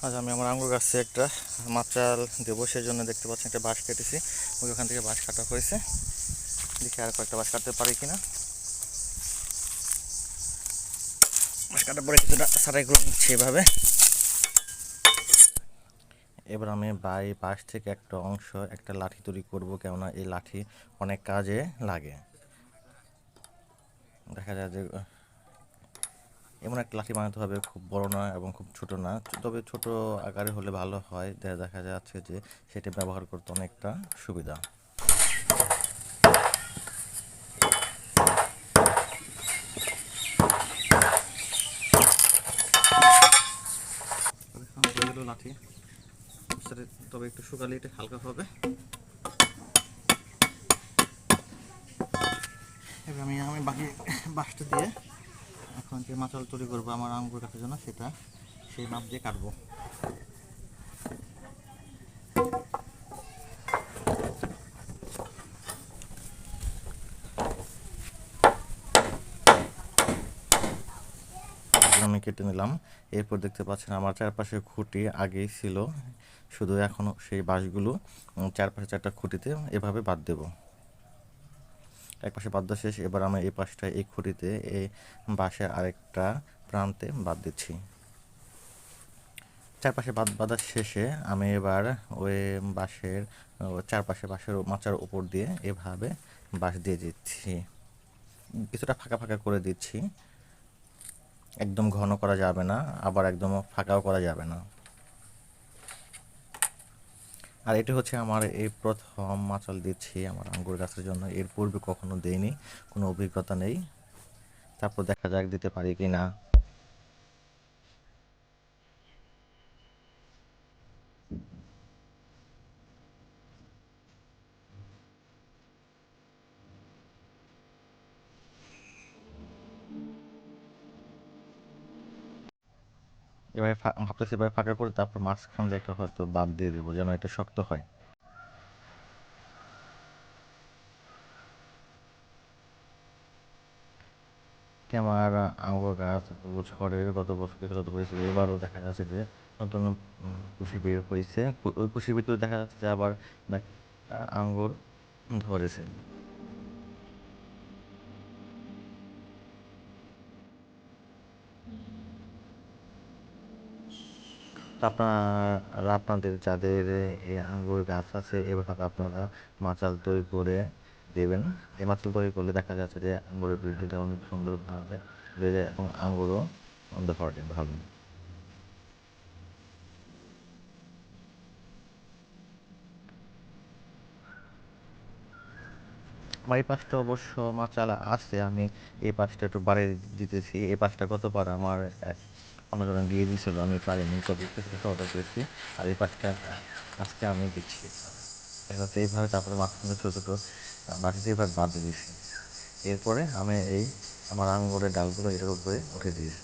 আজ আমি আমার আঙ্গুর গাছে একটা মাচাল দেবো, সেই জন্য দেখতে পাচ্ছি একটা বাঁশ কেটেছি। ওখান থেকে বাঁশ কাটা হয়েছে, দেখি আর কয়েকটা বাঁশ কাটতে পারি কিনা। বাঁশ কাটার পরে কিছুটা সারাইগুলো নিচ্ছে এভাবে। এবার আমি বাঁশ থেকে একটা অংশ একটা লাঠি তৈরি করব, কেননা এই লাঠি অনেক কাজে লাগে। দেখা যায় যে এমন একটা লাঠি বানাতে হবে, খুব বড় না এবং খুব ছোট না, তবে ছোট আকারে হলে ভালো হয়। দেখা যাচ্ছে যে সেটা ব্যবহার করতে অনেকটা সুবিধা। লাঠি তবে একটু শুকালে এটা হালকা হবে। এবার আমি বাকি বাঁশটা দিয়ে এখন যে মাচাল তৈরি করবো আমার আঙ্গুর গাছের জন্য, সেটা সেই মাপ দিয়ে কাটবো। আমি কেটে নিলাম। এরপর দেখতে পাচ্ছেন আমার চারপাশে খুঁটি আগেই ছিল, শুধু এখনও সেই বাঁশগুলো চারপাশে চারটা খুঁটিতে এভাবে বাঁধ দেব। এক পাশে বাঁধা শেষ, এবার আমি এই পাশটা এই খুঁটিতে এই বাঁশের আরেকটা প্রান্তে বাঁধ দিচ্ছি। চারপাশে বাঁধার শেষে আমি এবার ওই বাঁশের চারপাশে বাঁশের মাচার উপর দিয়ে এভাবে বাঁশ দিয়ে দিচ্ছি, কিছুটা ফাঁকা ফাঁকা করে দিচ্ছি। একদম ঘন করা যাবে না, আবার একদম ফাঁকাও করা যাবে না। আর এটা হচ্ছে আমার এই প্রথম মাচাল দিচ্ছি আমার আঙ্গুর গাছের জন্য, এর পূর্বে কখনো দেইনি, কোনো অভিজ্ঞতা নেই। তারপর দেখা যাক দিতে পারি কি না। এভাবে ভাবতেছি এভাবে ফাঁকা করে তারপর মাঝখান দিয়ে একটা হয়তো বাদ দিয়ে দেবো, যেন এটা শক্ত হয়। আমার আঙ্গুর গাছ ঝড়ের গত বছর যত হয়েছিল, এবারও দেখা যাচ্ছে যে নতুন কুশি বের হয়েছে। ওই কুশির ভিতরে দেখা যাচ্ছে যে আবার আঙ্গুর ধরেছে। তো আপনাদের যাদের এই আঙ্গুর গাছ আছে, এভাবে আপনারা মাচাল তৈরি করে দেবেন। এই মাচাল তৈরি করলে দেখা যাচ্ছে যে আঙ্গুরের বৃদ্ধিটা অনেক সুন্দরভাবে বেড়ে যায় এবং আঙ্গুরও ধরে ভালো। আমার এই পাশটা অবশ্য মাচাল আছে, আমি এই পাশটা একটু বাড়িয়ে দিতেছি। এই পাশটা গতবার আমার অন্যজন দিয়ে দিয়েছিল, আমি পারিনি, তবে চেষ্টা অর্ডার করেছি। আর এই পাশটা আজকে আমি দিচ্ছি। এটাতে এইভাবে তারপরে মাঝখানে ছোটো ছোটো মাটিতে এবার বাঁধে দিয়েছি। এরপরে আমি এই আমার আঙুরের ডালগুলো এটার উপরে উঠে দিয়েছি।